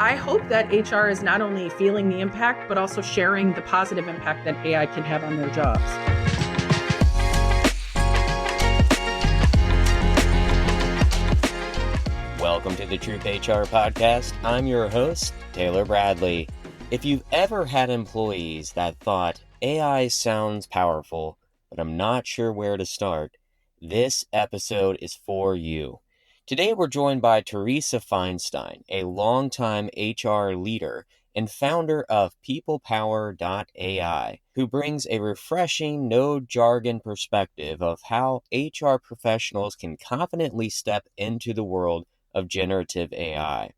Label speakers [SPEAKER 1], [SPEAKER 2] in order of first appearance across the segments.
[SPEAKER 1] I hope that HR is not only feeling the impact, but also sharing the positive impact that AI can have on their jobs.
[SPEAKER 2] Welcome to the TroopHR Podcast. I'm your host, Taylor Bradley. If you've ever had employees that thought AI sounds powerful, but I'm not sure where to start, this episode is for you. Today we're joined by Theresa Fesinstine, a longtime HR leader and founder of PeoplePower.ai, who brings a refreshing, no-jargon perspective of how HR professionals can confidently step into the world of generative AI.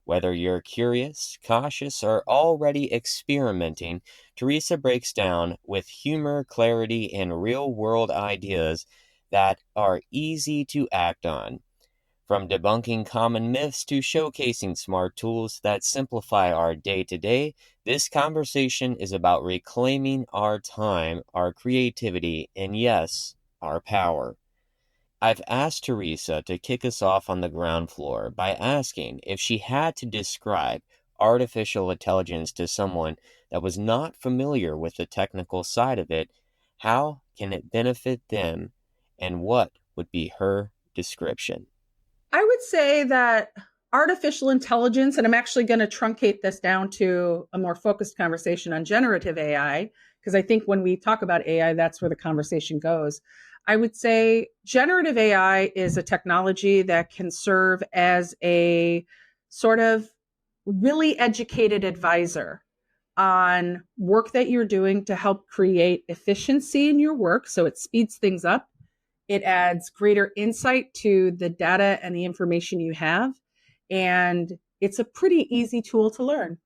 [SPEAKER 2] Whether you're curious, cautious, or already experimenting, Theresa breaks down with humor, clarity, and real-world ideas that are easy to act on. From debunking common myths to showcasing smart tools that simplify our day-to-day, this conversation is about reclaiming our time, our creativity, and yes, our power. I've asked Theresa to kick us off on the ground floor by asking if she had to describe artificial intelligence to someone that was not familiar with the technical side of it, how can it benefit them, and what would be her description?
[SPEAKER 1] I would say that artificial intelligence, and I'm actually going to truncate this down to a more focused conversation on generative AI, because I think when we talk about AI, that's where the conversation goes. I would say generative AI is a technology that can serve as a sort of really educated advisor on work that you're doing to help create efficiency in your work. So it speeds things up. It adds greater insight to the data and the information you have. And it's a pretty easy tool to learn.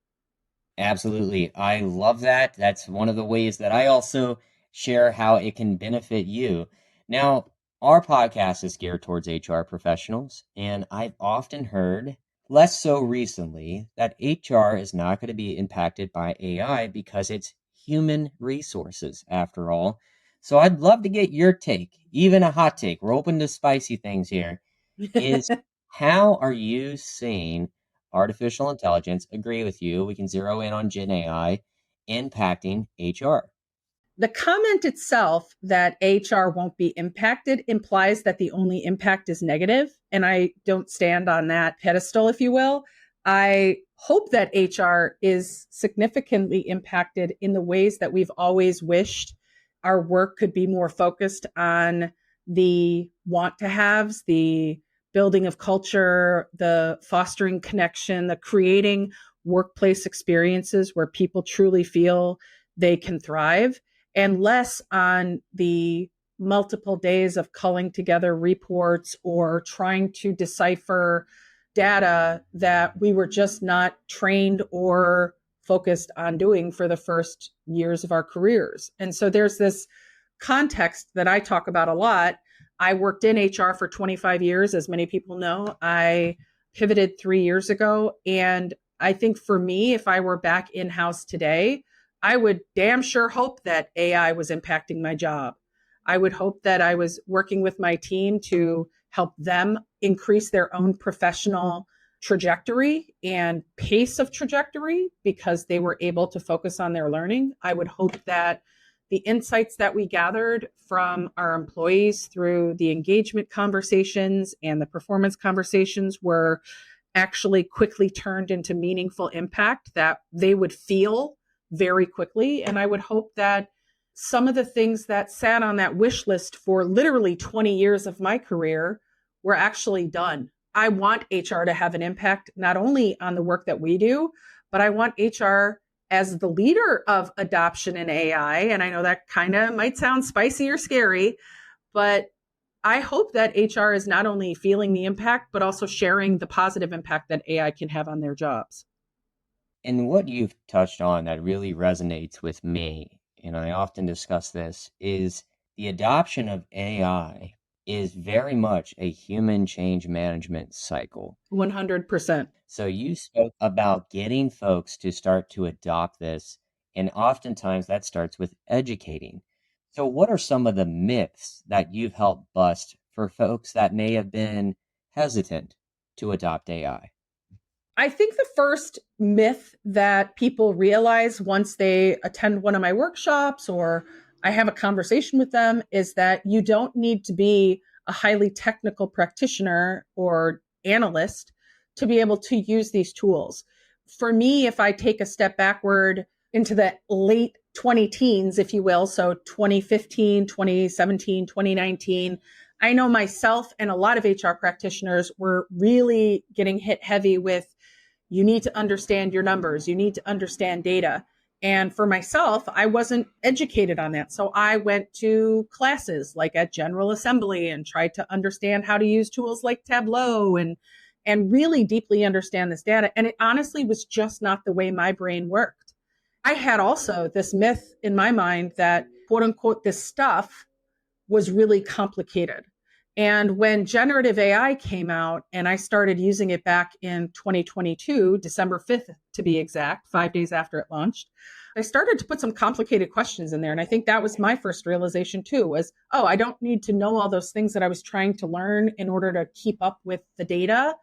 [SPEAKER 2] Absolutely. I love that. That's one of the ways that I also share how it can benefit you. Now, our podcast is geared towards HR professionals, and I've often heard, less so recently, that HR is not going to be impacted by AI because it's human resources, after all. So I'd love to get your take, even a hot take. We're open to spicy things here. Is how are you seeing artificial intelligence, agree with you, we can zero in on Gen AI, impacting HR?
[SPEAKER 1] The comment itself that HR won't be impacted implies that the only impact is negative. And I don't stand on that pedestal, if you will. I hope that HR is significantly impacted in the ways that we've always wished our work could be more focused on the want to haves, the building of culture, the fostering connection, the creating workplace experiences where people truly feel they can thrive, and less on the multiple days of culling together reports or trying to decipher data that we were just not trained or focused on doing for the first years of our careers. And so there's this context that I talk about a lot. I worked in HR for 25 years, as many people know. I pivoted 3 years ago. And I think for me, if I were back in-house today, I would damn sure hope that AI was impacting my job. I would hope that I was working with my team to help them increase their own professional trajectory and pace of trajectory because they were able to focus on their learning. I would hope that the insights that we gathered from our employees through the engagement conversations and the performance conversations were actually quickly turned into meaningful impact that they would feel very quickly. And I would hope that some of the things that sat on that wish list for literally 20 years of my career were actually done. I want HR to have an impact, not only on the work that we do, but I want HR as the leader of adoption in AI. And I know that kind of might sound spicy or scary, but I hope that HR is not only feeling the impact, but also sharing the positive impact that AI can have on their jobs.
[SPEAKER 2] And what you've touched on that really resonates with me, and I often discuss this, is the adoption of AI is very much a human change management cycle.
[SPEAKER 1] 100%.
[SPEAKER 2] So you spoke about getting folks to start to adopt this, and oftentimes that starts with educating. So what are some of the myths that you've helped bust for folks that may have been hesitant to adopt AI?
[SPEAKER 1] I think the first myth that people realize once they attend one of my workshops or I have a conversation with them is that you don't need to be a highly technical practitioner or analyst to be able to use these tools. For me, if I take a step backward into the late 20 teens, if you will, so 2015, 2017, 2019, I know myself and a lot of HR practitioners were really getting hit heavy with you need to understand your numbers, you need to understand data. And for myself, I wasn't educated on that. So I went to classes like at General Assembly and tried to understand how to use tools like Tableau and really deeply understand this data. And it honestly was just not the way my brain worked. I had also this myth in my mind that quote unquote, this stuff was really complicated. And when generative AI came out and I started using it back in 2022, December 5th to be exact, 5 days after it launched, I started to put some complicated questions in there. And I think that was my first realization too, was, oh, I don't need to know all those things that I was trying to learn in order to keep up with the data.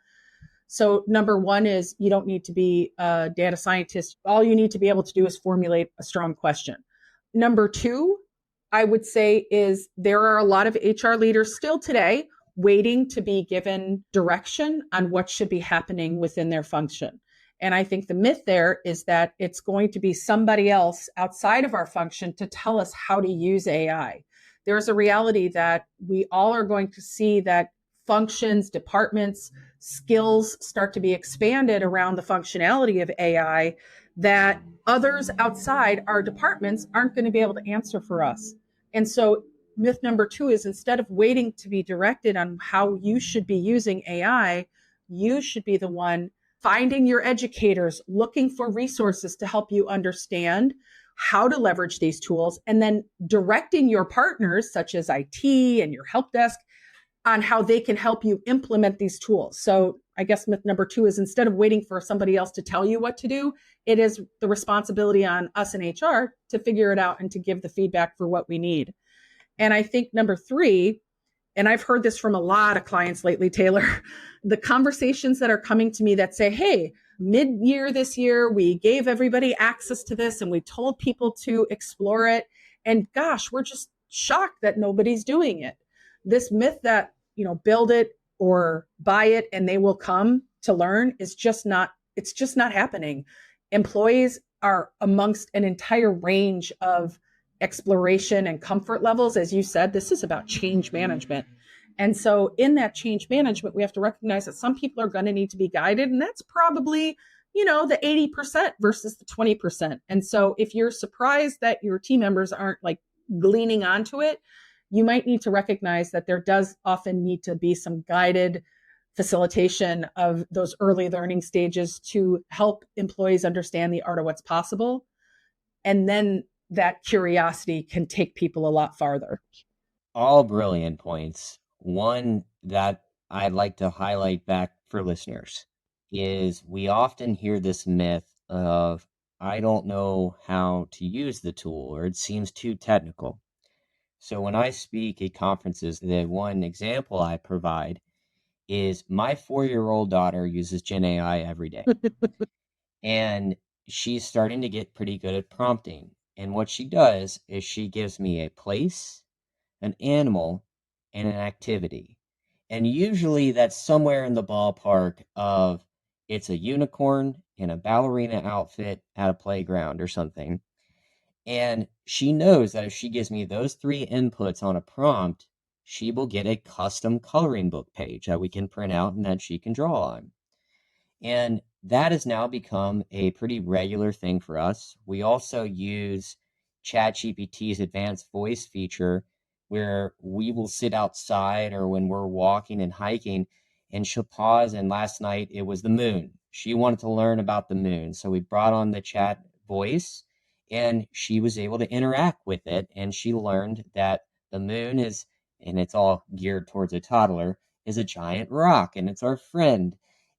[SPEAKER 1] So number one is you don't need to be a data scientist. All you need to be able to do is formulate a strong question. Number two, I would say is there are a lot of HR leaders still today waiting to be given direction on what should be happening within their function. And I think the myth there is that it's going to be somebody else outside of our function to tell us how to use AI. There's a reality that we all are going to see that functions, departments, skills start to be expanded around the functionality of AI that others outside our departments aren't going to be able to answer for us. And so myth number two is instead of waiting to be directed on how you should be using AI, you should be the one finding your educators, looking for resources to help you understand how to leverage these tools, and then directing your partners, such as IT and your help desk, on how they can help you implement these tools. So I guess myth number two is instead of waiting for somebody else to tell you what to do, it is the responsibility on us in HR to figure it out and to give the feedback for what we need. And I think number three, and I've heard this from a lot of clients lately, Taylor, the conversations that are coming to me that say, hey, mid-year this year, we gave everybody access to this and we told people to explore it. And gosh, we're just shocked that nobody's doing it. This myth that, build it or buy it and they will come to learn is just not, it's just not happening. Employees are amongst an entire range of exploration and comfort levels. As you said, this is about change management. And so in that change management, we have to recognize that some people are going to need to be guided. And that's probably, the 80% versus the 20%. And so if you're surprised that your team members aren't like gleaning onto it, you might need to recognize that there does often need to be some guided facilitation of those early learning stages to help employees understand the art of what's possible. And then that curiosity can take people a lot farther.
[SPEAKER 2] All brilliant points. One that I'd like to highlight back for listeners is we often hear this myth of, I don't know how to use the tool, or it seems too technical. So when I speak at conferences, the one example I provide is my 4-year-old daughter uses Gen AI every day. And she's starting to get pretty good at prompting. And what she does is she gives me a place, an animal, and an activity. And usually that's somewhere in the ballpark of it's a unicorn in a ballerina outfit at a playground or something. And she knows that if she gives me those three inputs on a prompt, she will get a custom coloring book page that we can print out and that she can draw on. And that has now become a pretty regular thing for us. We also use ChatGPT's advanced voice feature where we will sit outside or when we're walking and hiking and she'll pause. And last night it was the moon. She wanted to learn about the moon. So we brought on the chat voice and she was able to interact with it. And she learned that the moon is, and it's all geared towards a toddler, is a giant rock and it's our friend.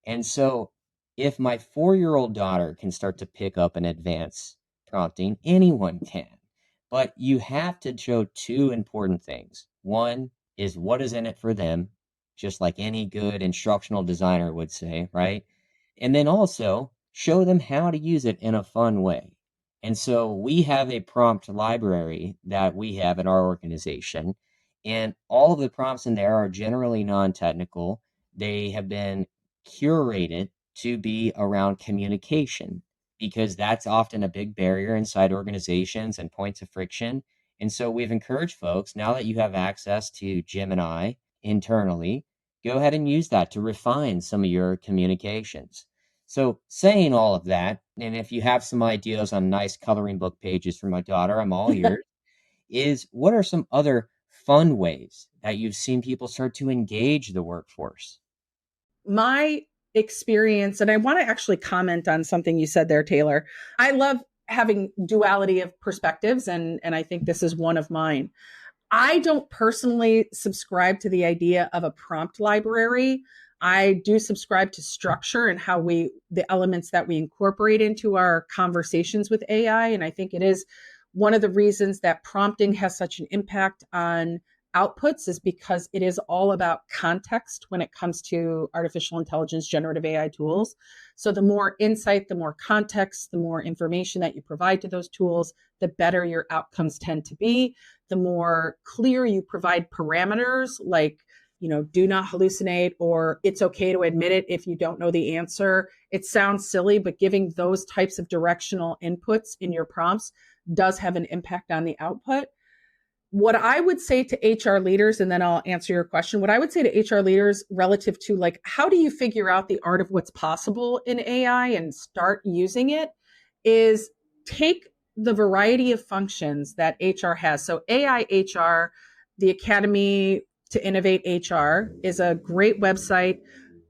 [SPEAKER 2] And so if my 4-year-old daughter can start to pick up an advanced prompting, anyone can. But you have to show two important things. One is what is in it for them, just like any good instructional designer would say, right? And then also show them how to use it in a fun way. And so we have a prompt library that we have in our organization, and all of the prompts in there are generally non-technical. They have been curated to be around communication because that's often a big barrier inside organizations and points of friction. And so we've encouraged folks, now that you have access to Gemini internally, go ahead and use that to refine some of your communications. So saying all of that, and if you have some ideas on nice coloring book pages for my daughter, I'm all ears, is what are some other fun ways that you've seen people start to engage the workforce?
[SPEAKER 1] My experience, and I want to actually comment on something you said there, Taylor. I love having duality of perspectives, and I think this is one of mine. I don't personally subscribe to the idea of a prompt library. I do subscribe to structure and how the elements that we incorporate into our conversations with AI. And I think it is one of the reasons that prompting has such an impact on outputs is because it is all about context when it comes to artificial intelligence, generative AI tools. So the more insight, the more context, the more information that you provide to those tools, the better your outcomes tend to be. The more clear you provide parameters like, do not hallucinate, or it's okay to admit it if you don't know the answer. It sounds silly, but giving those types of directional inputs in your prompts does have an impact on the output. What I would say to HR leaders, and then I'll answer your question, what I would say to HR leaders relative to how do you figure out the art of what's possible in AI and start using it is take the variety of functions that HR has. So AI HR, the Academy to Innovate HR is a great website.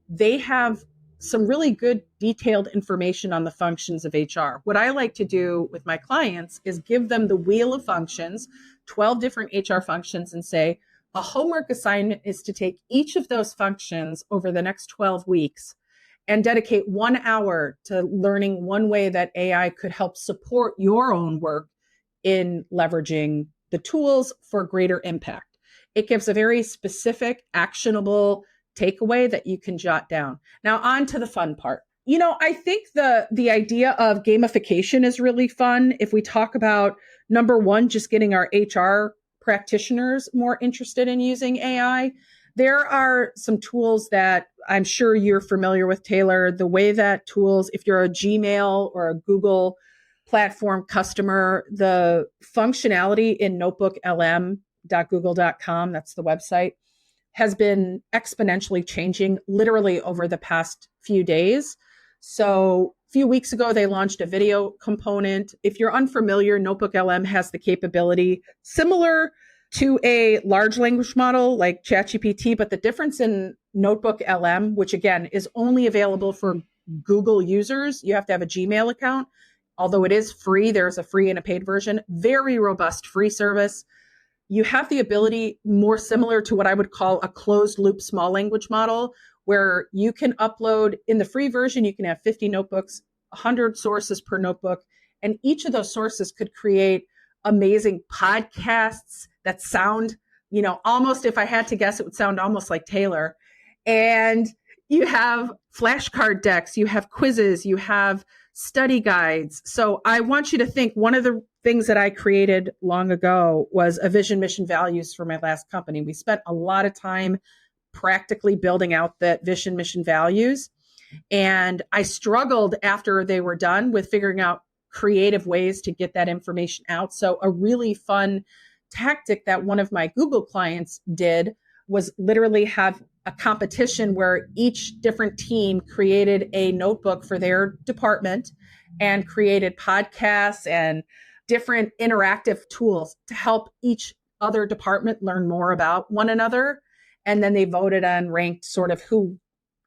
[SPEAKER 1] They have some really good detailed information on the functions of HR. What I like to do with my clients is give them the wheel of functions, 12 different HR functions, and say, a homework assignment is to take each of those functions over the next 12 weeks and dedicate 1 hour to learning one way that AI could help support your own work in leveraging the tools for greater impact. It gives a very specific, actionable takeaway that you can jot down. Now, on to the fun part. I think the idea of gamification is really fun. If we talk about, number one, just getting our HR practitioners more interested in using AI, there are some tools that I'm sure you're familiar with, Taylor. The way that tools, if you're a Gmail or a Google platform customer, the functionality in NotebookLM.google.com, that's the website, has been exponentially changing literally over the past few days. So a few weeks ago, they launched a video component. If you're unfamiliar, NotebookLM has the capability similar to a large language model like ChatGPT, but the difference in NotebookLM, which again is only available for Google users, you have to have a Gmail account. Although it is free, there's a free and a paid version, very robust free service. You have the ability, more similar to what I would call a closed loop small language model, where you can upload in the free version, you can have 50 notebooks, 100 sources per notebook. And each of those sources could create amazing podcasts that sound, almost, if I had to guess, it would sound almost like Taylor. And you have flashcard decks, you have quizzes, you have study guides. So I want you to think, one of the things that I created long ago was a vision, mission, values for my last company. We spent a lot of time practically building out that vision, mission, values. And I struggled after they were done with figuring out creative ways to get that information out. So a really fun tactic that one of my Google clients did was literally have a competition where each different team created a notebook for their department and created podcasts and different interactive tools to help each other department learn more about one another. And then they voted on ranked sort of who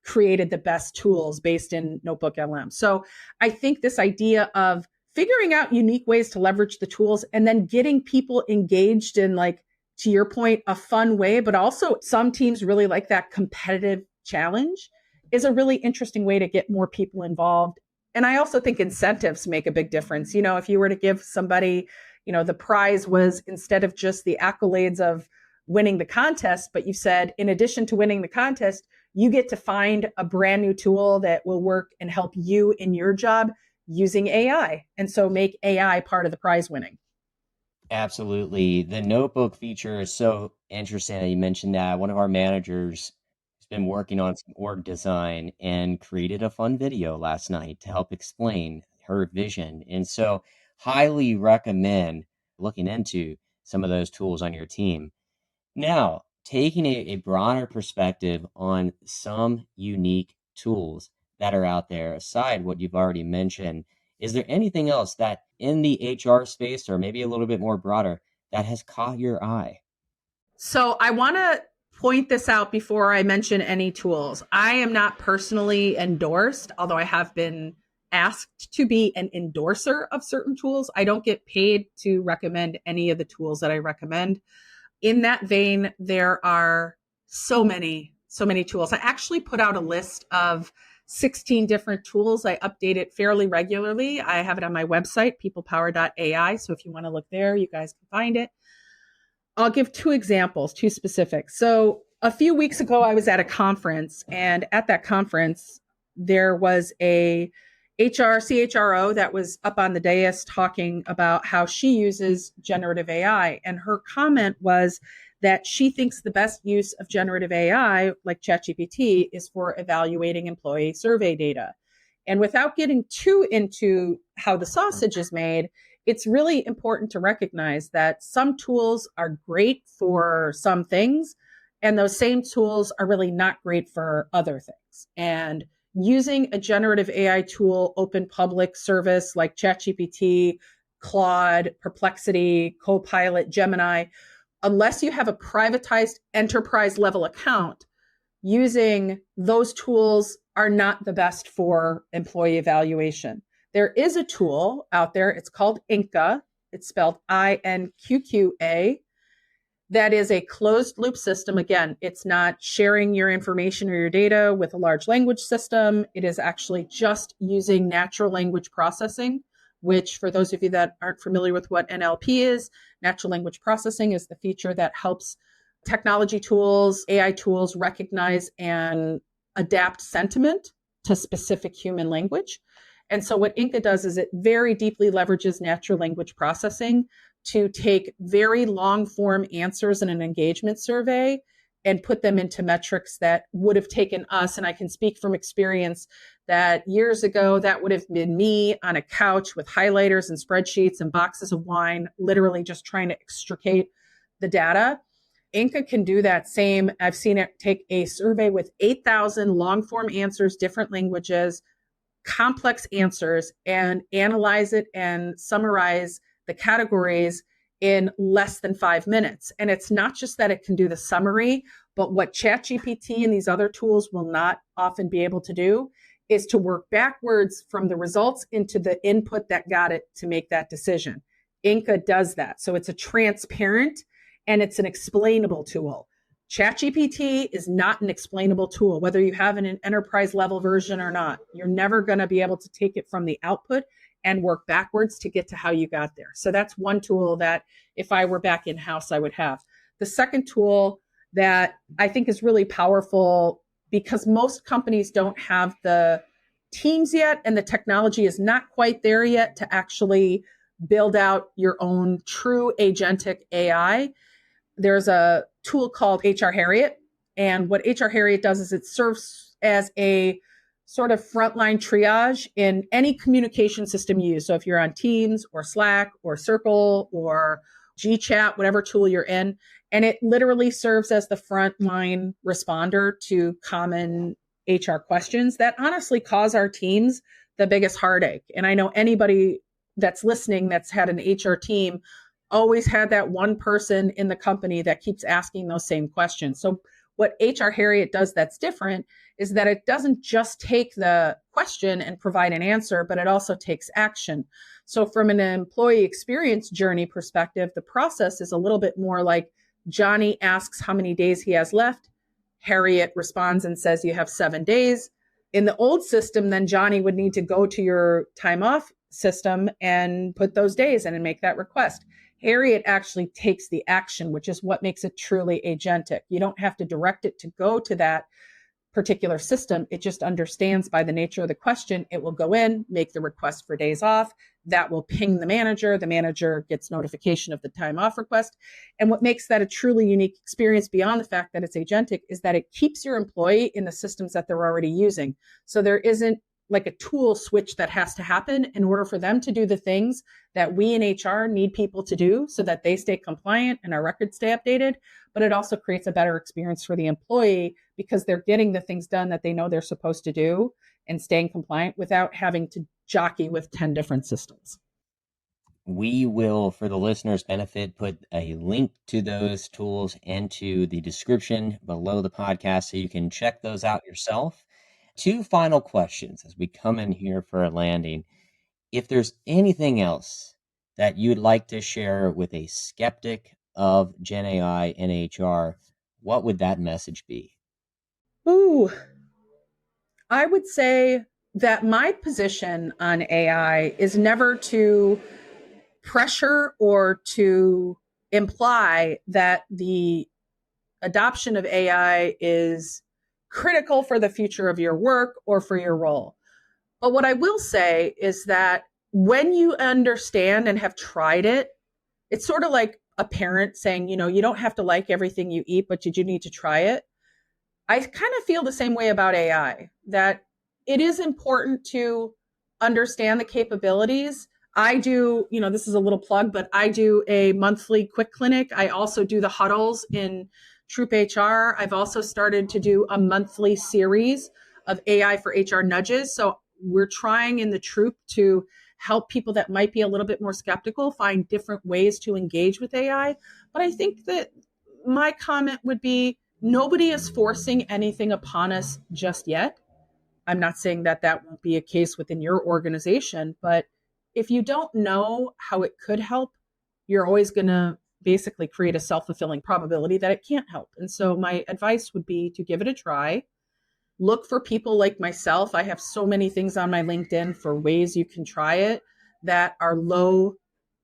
[SPEAKER 1] created the best tools based in NotebookLM. So I think this idea of figuring out unique ways to leverage the tools and then getting people engaged in, like, to your point, a fun way, but also some teams really like that competitive challenge, is a really interesting way to get more people involved. And I also think incentives make a big difference. If you were to give somebody, the prize was, instead of just the accolades of winning the contest, but you said, in addition to winning the contest, you get to find a brand new tool that will work and help you in your job using AI. And so make AI part of the prize winning.
[SPEAKER 2] Absolutely. The notebook feature is so interesting that you mentioned that. One of our managers has been working on some org design and created a fun video last night to help explain her vision. And so, highly recommend looking into some of those tools on your team. Now, taking a broader perspective on some unique tools that are out there, aside what you've already mentioned, is there anything else that in the HR space, or maybe a little bit more broader, that has caught your eye?
[SPEAKER 1] So I want to point this out before I mention any tools. I am not personally endorsed, although I have been asked to be an endorser of certain tools. I don't get paid to recommend any of the tools that I recommend. In that vein, there are so many tools. I actually put out a list of 16 different tools. I update it fairly regularly. I have it on my website, PeoplePower.ai. So if you want to look there, you guys can find it. I'll give two examples, two specific. So a few weeks ago, I was at a conference, and at that conference, there was a CHRO that was up on the dais talking about how she uses generative AI. And her comment was that she thinks the best use of generative AI, like ChatGPT, is for evaluating employee survey data. And without getting too into how the sausage is made, it's really important to recognize that some tools are great for some things, and those same tools are really not great for other things. And using a generative AI tool, open public service like ChatGPT, Claude, Perplexity, Copilot, Gemini, unless you have a privatized enterprise level account, using those tools are not the best for employee evaluation. There is a tool out there. It's called Inqa. It's spelled INQQA. That is a closed loop system. Again, it's not sharing your information or your data with a large language system. It is actually just using natural language processing, which for those of you that aren't familiar with what NLP is, natural language processing is the feature that helps technology tools, AI tools recognize and adapt sentiment to specific human language. And so what Inqa does is it very deeply leverages natural language processing to take very long form answers in an engagement survey and put them into metrics that would have taken us. And I can speak from experience that years ago, that would have been me on a couch with highlighters and spreadsheets and boxes of wine, literally just trying to extricate the data. Inqa can do that same. I've seen it take a survey with 8,000 long form answers, different languages, complex answers, and analyze it and summarize the categories in less than 5 minutes. And it's not just that it can do the summary, but what ChatGPT and these other tools will not often be able to do is to work backwards from the results into the input that got it to make that decision. Inqa does that. So it's a transparent and it's an explainable tool. ChatGPT is not an explainable tool, whether you have an enterprise level version or not. You're never going to be able to take it from the output and work backwards to get to how you got there. So that's one tool that if I were back in-house, I would have. The second tool that I think is really powerful, because most companies don't have the teams yet and the technology is not quite there yet to actually build out your own true agentic AI. There's a tool called HR Harriet. And what HR Harriet does is it serves as a sort of frontline triage in any communication system you use. So if you're on Teams or Slack or Circle or GChat, whatever tool you're in, and it literally serves as the frontline responder to common HR questions that honestly cause our teams the biggest heartache. And I know anybody that's listening that's had an HR team always had that one person in the company that keeps asking those same questions. So what HR Harriet does that's different is that it doesn't just take the question and provide an answer, but it also takes action. So from an employee experience journey perspective, the process is a little bit more like Johnny asks how many days he has left. Harriet responds and says, you have 7 days. In the old system, then Johnny would need to go to your time off system and put those days in and make that request. Harriet actually takes the action, which is what makes it truly agentic. You don't have to direct it to go to that particular system. It just understands by the nature of the question, it will go in, make the request for days off. That will ping the manager. The manager gets notification of the time off request. And what makes that a truly unique experience beyond the fact that it's agentic is that it keeps your employee in the systems that they're already using. So there isn't like a tool switch that has to happen in order for them to do the things that we in HR need people to do so that they stay compliant and our records stay updated. But it also creates a better experience for the employee because they're getting the things done that they know they're supposed to do and staying compliant without having to jockey with 10 different systems.
[SPEAKER 2] We will, for the listeners' benefit, put a link to those tools into the description below the podcast so you can check those out yourself. 2 final questions as we come in here for a landing. If there's anything else that you'd like to share with a skeptic of Gen AI and HR, what would that message be?
[SPEAKER 1] Ooh, I would say that my position on AI is never to pressure or to imply that the adoption of AI is critical for the future of your work or for your role. But what I will say is that when you understand and have tried it, it's sort of like a parent saying, you don't have to like everything you eat, but you do need to try it. I kind of feel the same way about AI, that it is important to understand the capabilities. I do, this is a little plug, but I do a monthly quick clinic. I also do the huddles in TroopHR. I've also started to do a monthly series of AI for HR nudges. So we're trying in the Troop to help people that might be a little bit more skeptical find different ways to engage with AI. But I think that my comment would be nobody is forcing anything upon us just yet. I'm not saying that that won't be a case within your organization, but if you don't know how it could help, you're always going to basically create a self-fulfilling probability that it can't help. And so my advice would be to give it a try. Look for people like myself. I have so many things on my LinkedIn for ways you can try it that are low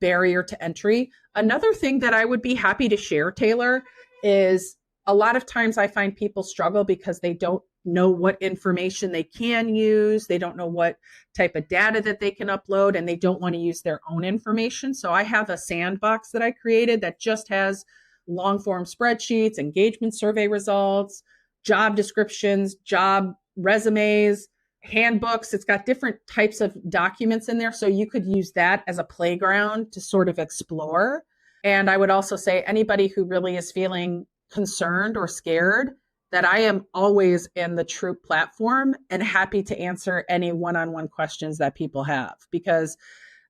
[SPEAKER 1] barrier to entry. Another thing that I would be happy to share, Taylor, is a lot of times I find people struggle because they don't know what information they can use. They don't know what type of data that they can upload, and they don't want to use their own information. So I have a sandbox that I created that just has long form spreadsheets, engagement survey results, job descriptions, job resumes, handbooks. It's got different types of documents in there. So you could use that as a playground to sort of explore. And I would also say anybody who really is feeling concerned or scared, that I am always in the Troop platform and happy to answer any one-on-one questions that people have, because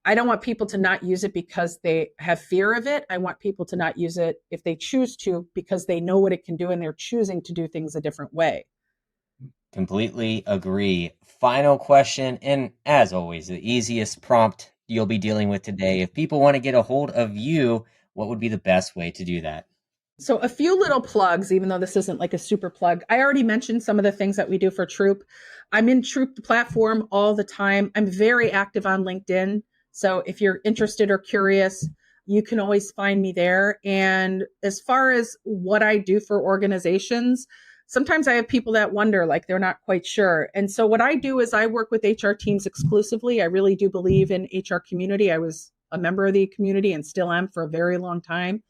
[SPEAKER 1] I don't want people to not use it because they have fear of it. I want people to not use it if they choose to, because they know what it can do and they're choosing to do things a different way.
[SPEAKER 2] Completely agree. Final question, and as always, the easiest prompt you'll be dealing with today. If people want to get a hold of you, what would be the best way to do that?
[SPEAKER 1] So a few little plugs, even though this isn't like a super plug. I already mentioned some of the things that we do for Troop. I'm in Troop platform all the time. I'm very active on LinkedIn. So if you're interested or curious, you can always find me there. And as far as what I do for organizations, sometimes I have people that wonder, like they're not quite sure. And so what I do is I work with HR teams exclusively. I really do believe in HR community. I was a member of the community and still am for a very long time.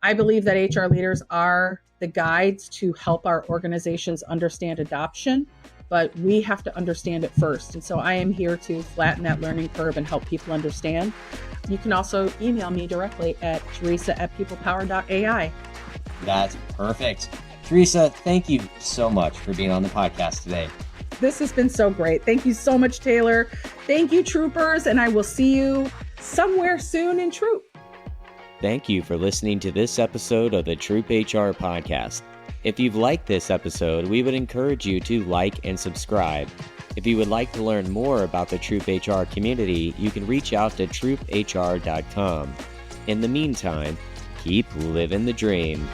[SPEAKER 1] I believe that HR leaders are the guides to help our organizations understand adoption, but we have to understand it first. And so I am here to flatten that learning curve and help people understand. You can also email me directly at Theresa@PeoplePower.ai.
[SPEAKER 2] That's perfect. Theresa, thank you so much for being on the podcast today.
[SPEAKER 1] This has been so great. Thank you so much, Taylor. Thank you, Troopers, and I will see you somewhere soon in Troop.
[SPEAKER 2] Thank you for listening to this episode of the TroopHR Podcast. If you've liked this episode, we would encourage you to like and subscribe. If you would like to learn more about the TroopHR community, you can reach out to TroopHR.com. In the meantime, keep living the dream.